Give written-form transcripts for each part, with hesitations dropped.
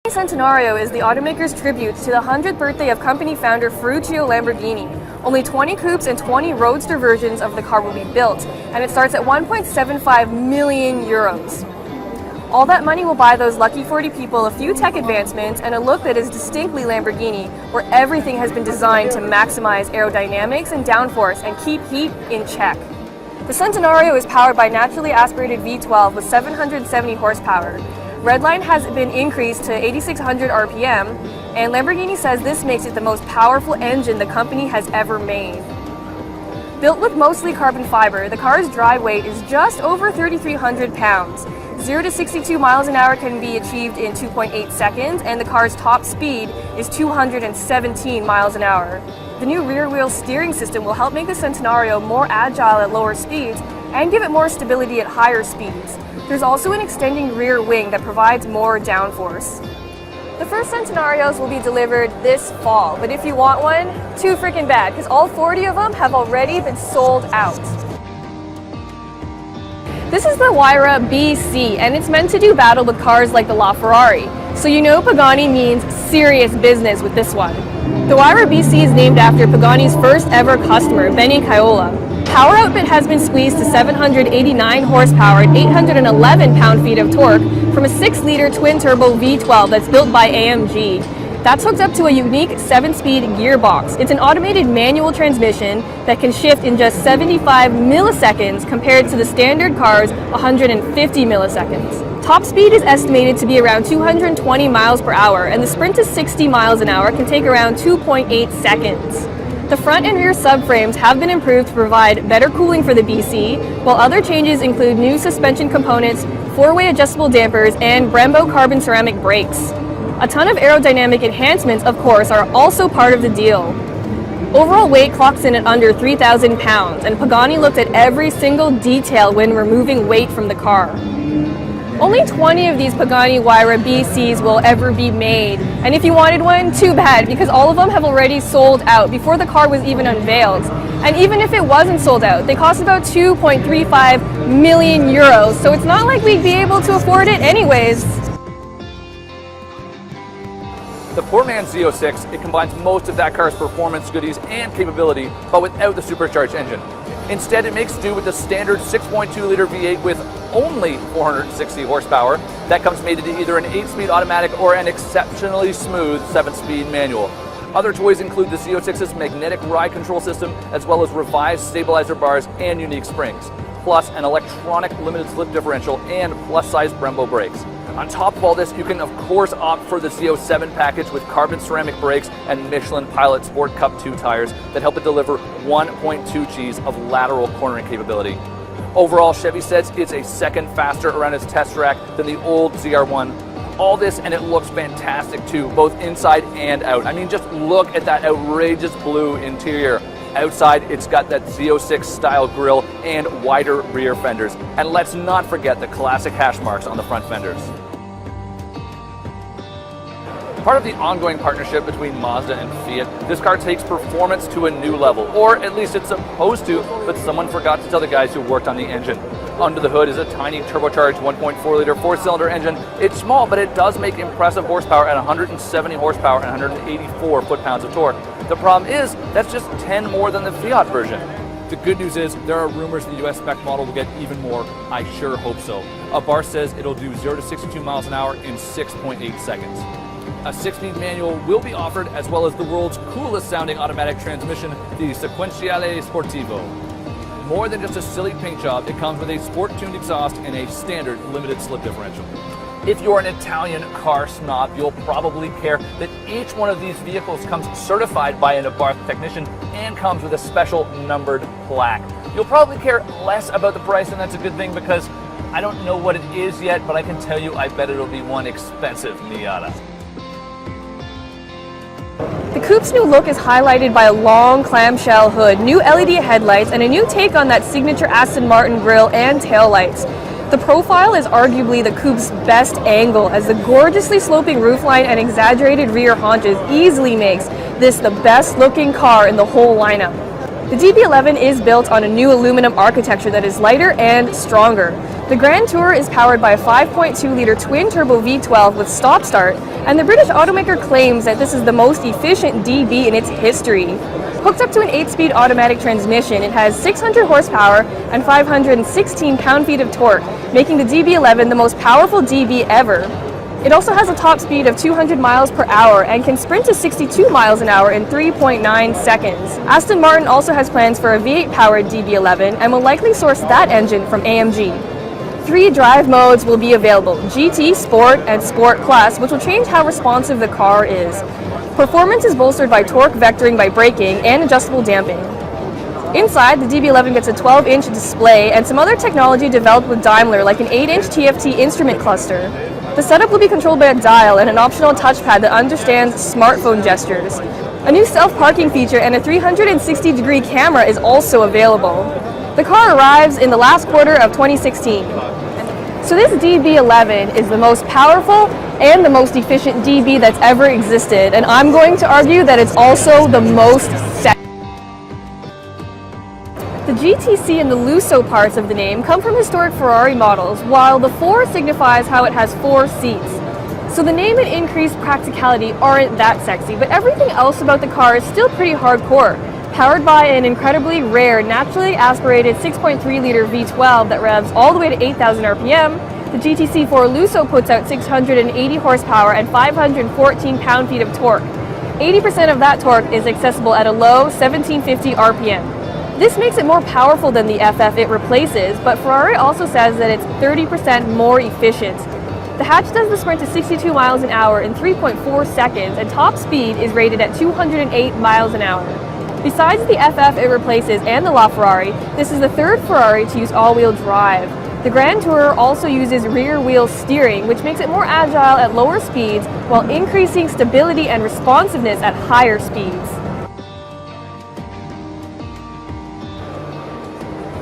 Centenario is the automaker's tribute to the 100th birthday of company founder Ferruccio Lamborghini. Only 20 coupes and 20 roadster versions of the car will be built, and it starts at 1.75 million euros. All that money will buy those lucky 40 people a few tech advancements and a look that is distinctly Lamborghini, where everything has been designed to maximize aerodynamics and downforce and keep heat in check. The Centenario is powered by naturally aspirated V12 with 770 horsepower. Redline has been increased to 8,600 RPM, and Lamborghini says this makes it the most powerful engine the company has ever made. Built with mostly carbon fiber, the car's dry weight is just over 3,300 pounds. 0 to 62 miles an hour can be achieved in 2.8 seconds, and the car's top speed is 217 miles an hour. The new rear-wheel steering system will help make the Centenario more agile at lower speeds and give it more stability at higher speeds. There's also an extending rear wing that provides more downforce. The first Centenarios will be delivered this fall, but if you want one, too freaking bad, because all 40 of them have already been sold out. This is the Huayra BC, and it's meant to do battle with cars like the LaFerrari. So you know Pagani means serious business with this one. The Huayra BC is named after Pagani's first ever customer, Benny Caiola. Power output has been squeezed to 789 horsepower and 811 pound-feet of torque from a 6-liter twin-turbo V12 that's built by AMG. That's hooked up to a unique 7-speed gearbox. It's an automated manual transmission that can shift in just 75 milliseconds compared to the standard car's 150 milliseconds. Top speed is estimated to be around 220 miles per hour, and the sprint to 60 miles an hour can take around 2.8 seconds. The front and rear subframes have been improved to provide better cooling for the BC, while other changes include new suspension components, 4-way adjustable dampers, and Brembo carbon ceramic brakes. A ton of aerodynamic enhancements, of course, are also part of the deal. Overall weight clocks in at under 3,000 pounds, and Pagani looked at every single detail when removing weight from the car. Only 20 of these Pagani Huayra BCs will ever be made, and if you wanted one, too bad, because all of them have already sold out before the car was even unveiled. And even if it wasn't sold out, they cost about 2.35 million euros, so it's not like we'd be able to afford it anyways. The poor man's Z06, it combines most of that car's performance goodies and capability, but without the supercharged engine. Instead, it makes do with the standard 6.2-liter V8 with only 460 horsepower that comes mated to either an 8-speed automatic or an exceptionally smooth 7-speed manual. Other toys include the Z06's magnetic ride control system, as well as revised stabilizer bars and unique springs, plus an electronic limited slip differential and plus-size Brembo brakes. On top of all this, you can of course opt for the Z07 package with carbon ceramic brakes and Michelin Pilot Sport Cup 2 tires that help it deliver 1.2 Gs of lateral cornering capability. Overall, Chevy says it's a second faster around its test track than the old ZR1. All this, and it looks fantastic too, both inside and out. I mean, just look at that outrageous blue interior. Outside, it's got that Z06 style grille and wider rear fenders. And let's not forget the classic hash marks on the front fenders. Part of the ongoing partnership between Mazda and Fiat, this car takes performance to a new level, or at least it's supposed to, but someone forgot to tell the guys who worked on the engine. Under the hood is a tiny turbocharged 1.4-liter 4-cylinder engine. It's small, but it does make impressive horsepower at 170 horsepower and 184 foot-pounds of torque. The problem is, that's just 10 more than the Fiat version. The good news is, there are rumors the US spec model will get even more. I sure hope so. A bar says it'll do 0 to 62 miles an hour in 6.8 seconds. A 6-speed manual will be offered, as well as the world's coolest sounding automatic transmission, the Sequentiale Sportivo. More than just a silly paint job, it comes with a sport-tuned exhaust and a standard limited slip differential. If you're an Italian car snob, you'll probably care that each one of these vehicles comes certified by an Abarth technician and comes with a special numbered plaque. You'll probably care less about the price, and that's a good thing because I don't know what it is yet, but I can tell you I bet it'll be one expensive Miata. The coupe's new look is highlighted by a long clamshell hood, new LED headlights, and a new take on that signature Aston Martin grille and taillights. The profile is arguably the coupe's best angle, as the gorgeously sloping roofline and exaggerated rear haunches easily makes this the best looking car in the whole lineup. The DB11 is built on a new aluminum architecture that is lighter and stronger. The Grand Tour is powered by a 5.2-liter twin-turbo V12 with stop-start, and the British automaker claims that this is the most efficient DB in its history. Hooked up to an 8-speed automatic transmission, it has 600 horsepower and 516 pound-feet of torque, making the DB11 the most powerful DB ever. It also has a top speed of 200 miles per hour and can sprint to 62 miles an hour in 3.9 seconds. Aston Martin also has plans for a V8-powered DB11 and will likely source that engine from AMG. 3 drive modes will be available: GT, Sport, and Sport Plus, which will change how responsive the car is. Performance is bolstered by torque vectoring by braking and adjustable damping. Inside, the DB11 gets a 12-inch display and some other technology developed with Daimler, like an 8-inch TFT instrument cluster. The setup will be controlled by a dial and an optional touchpad that understands smartphone gestures. A new self-parking feature and a 360-degree camera is also available. The car arrives in the last quarter of 2016. So this DB11 is the most powerful and the most efficient DB that's ever existed, and I'm going to argue that it's also the most sexy. The GTC and the Lusso parts of the name come from historic Ferrari models, while the 4 signifies how it has 4 seats. So the name and increased practicality aren't that sexy, but everything else about the car is still pretty hardcore. Powered by an incredibly rare, naturally aspirated 6.3-liter V12 that revs all the way to 8,000 RPM, the GTC 4 Lusso puts out 680 horsepower and 514 pound-feet of torque. 80% of that torque is accessible at a low 1750 RPM. This makes it more powerful than the FF it replaces, but Ferrari also says that it's 30% more efficient. The hatch does the sprint to 62 miles an hour in 3.4 seconds, and top speed is rated at 208 miles an hour. Besides the FF it replaces and the LaFerrari, this is the 3rd Ferrari to use all-wheel drive. The Grand Tourer also uses rear-wheel steering, which makes it more agile at lower speeds while increasing stability and responsiveness at higher speeds.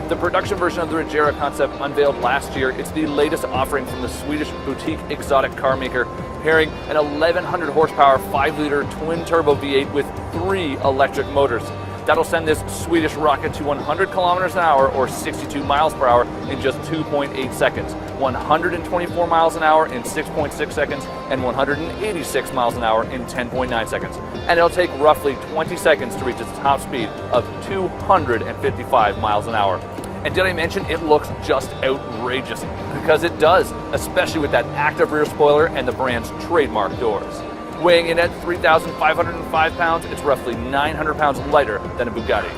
The production version of the Regera concept unveiled last year. It's the latest offering from the Swedish boutique exotic car maker, pairing an 1100 horsepower 5-liter twin-turbo V8 with 3 electric motors. That'll send this Swedish rocket to 100 kilometers an hour or 62 miles per hour in just 2.8 seconds, 124 miles an hour in 6.6 seconds, and 186 miles an hour in 10.9 seconds. And it'll take roughly 20 seconds to reach its top speed of 255 miles an hour. And did I mention it looks just outrageous? Because it does, especially with that active rear spoiler and the brand's trademark doors. Weighing in at 3,505 pounds, it's roughly 900 pounds lighter than a Bugatti.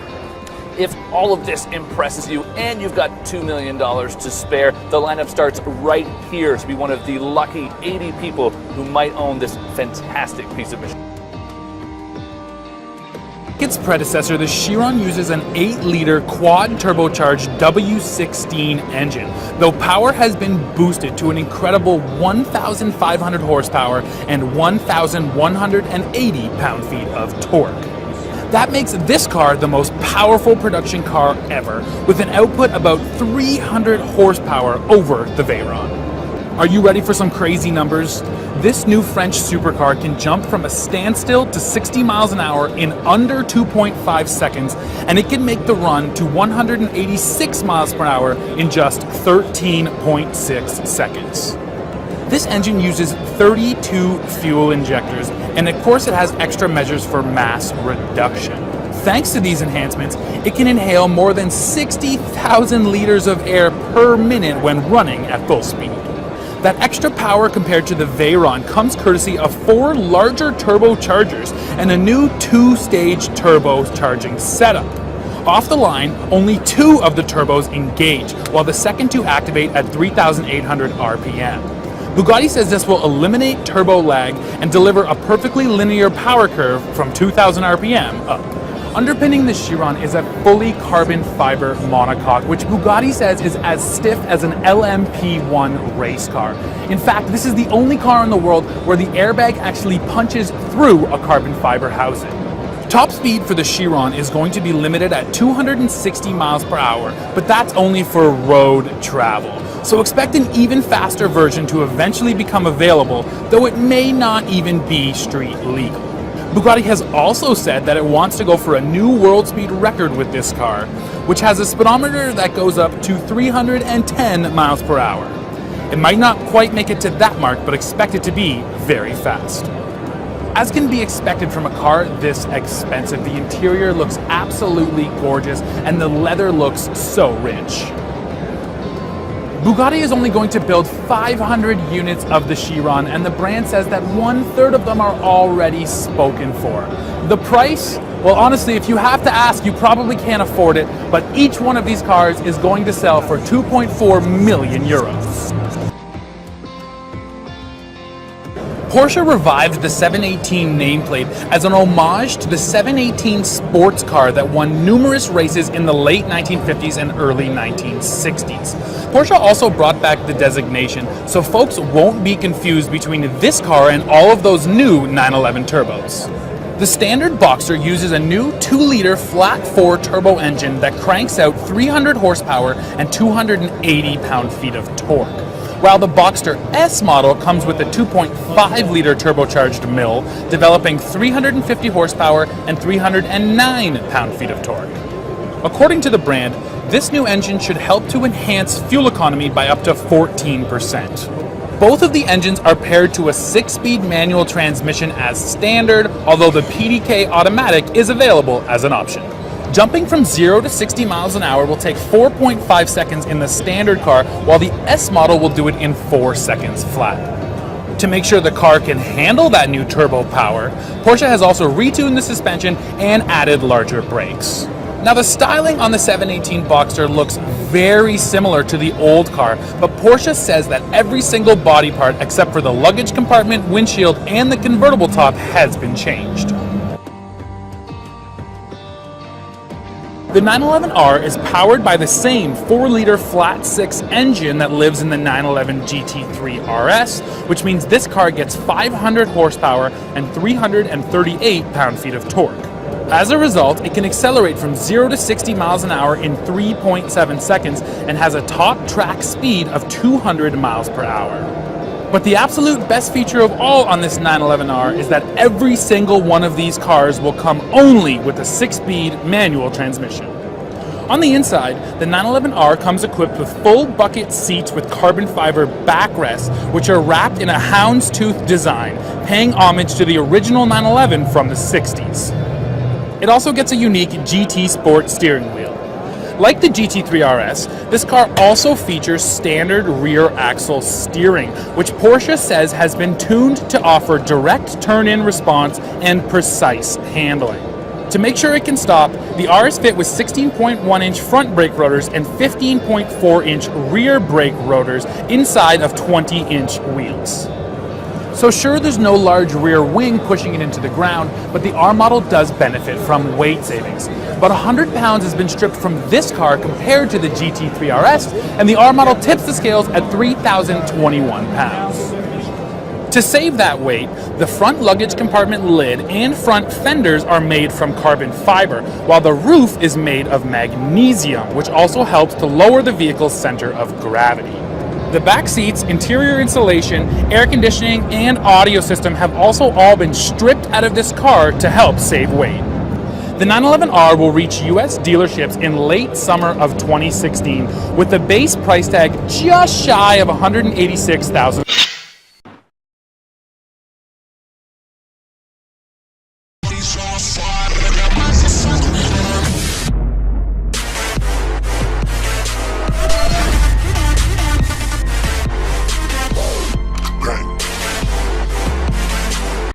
If all of this impresses you and you've got $2 million to spare, the lineup starts right here to be one of the lucky 80 people who might own this fantastic piece of machinery. Its predecessor, the Chiron uses an 8-liter quad-turbocharged W16 engine, though power has been boosted to an incredible 1,500 horsepower and 1,180 pound-feet of torque. That makes this car the most powerful production car ever, with an output about 300 horsepower over the Veyron. Are you ready for some crazy numbers? This new French supercar can jump from a standstill to 60 miles an hour in under 2.5 seconds, and it can make the run to 186 miles per hour in just 13.6 seconds. This engine uses 32 fuel injectors, and of course it has extra measures for mass reduction. Thanks to these enhancements, it can inhale more than 60,000 liters of air per minute when running at full speed. That extra power compared to the Veyron comes courtesy of 4 larger turbochargers and a new 2-stage turbocharging setup. Off the line, only 2 of the turbos engage, while the second 2 activate at 3,800 RPM. Bugatti says this will eliminate turbo lag and deliver a perfectly linear power curve from 2,000 RPM up. Underpinning the Chiron is a fully carbon fiber monocoque, which Bugatti says is as stiff as an LMP1 race car. In fact, this is the only car in the world where the airbag actually punches through a carbon fiber housing. Top speed for the Chiron is going to be limited at 260 miles per hour, but that's only for road travel. So expect an even faster version to eventually become available, though it may not even be street legal. Bugatti has also said that it wants to go for a new world speed record with this car, which has a speedometer that goes up to 310 miles per hour. It might not quite make it to that mark, but expect it to be very fast. As can be expected from a car this expensive, the interior looks absolutely gorgeous and the leather looks so rich. Bugatti is only going to build 500 units of the Chiron, and the brand says that 1/3 of them are already spoken for. The price? Well, honestly, if you have to ask, you probably can't afford it, but each one of these cars is going to sell for 2.4 million euros. Porsche revived the 718 nameplate as an homage to the 718 sports car that won numerous races in the late 1950s and early 1960s. Porsche also brought back the designation so folks won't be confused between this car and all of those new 911 turbos. The standard Boxster uses a new 2-liter flat-4 turbo engine that cranks out 300 horsepower and 280 pound-feet of torque, while the Boxster S model comes with a 2.5-liter turbocharged mill, developing 350 horsepower and 309 pound-feet of torque. According to the brand, this new engine should help to enhance fuel economy by up to 14%. Both of the engines are paired to a 6-speed manual transmission as standard, although the PDK automatic is available as an option. Jumping from 0 to 60 miles an hour will take 4.5 seconds in the standard car, while the S model will do it in 4 seconds flat. To make sure the car can handle that new turbo power, Porsche has also retuned the suspension and added larger brakes. Now, the styling on the 718 Boxster looks very similar to the old car, but Porsche says that every single body part except for the luggage compartment, windshield, and the convertible top has been changed. The 911R is powered by the same 4-liter flat-6 engine that lives in the 911 GT3 RS, which means this car gets 500 horsepower and 338 pound-feet of torque. As a result, it can accelerate from 0 to 60 miles an hour in 3.7 seconds and has a top track speed of 200 miles per hour. But the absolute best feature of all on this 911R is that every single one of these cars will come only with a 6-speed manual transmission. On the inside, the 911R comes equipped with full bucket seats with carbon fiber backrests, which are wrapped in a houndstooth design, paying homage to the original 911 from the 60s. It also gets a unique GT Sport steering wheel. Like the GT3 RS, this car also features standard rear axle steering, which Porsche says has been tuned to offer direct turn-in response and precise handling. To make sure it can stop, the R is fit with 16.1-inch front brake rotors and 15.4-inch rear brake rotors inside of 20-inch wheels. So sure, there's no large rear wing pushing it into the ground, but the R model does benefit from weight savings. About 100 pounds has been stripped from this car compared to the GT3 RS, and the R model tips the scales at 3,021 pounds. To save that weight, the front luggage compartment lid and front fenders are made from carbon fiber, while the roof is made of magnesium, which also helps to lower the vehicle's center of gravity. The back seats, interior insulation, air conditioning, and audio system have also all been stripped out of this car to help save weight. The 911R will reach US dealerships in late summer of 2016 with the base price tag just shy of $186,000.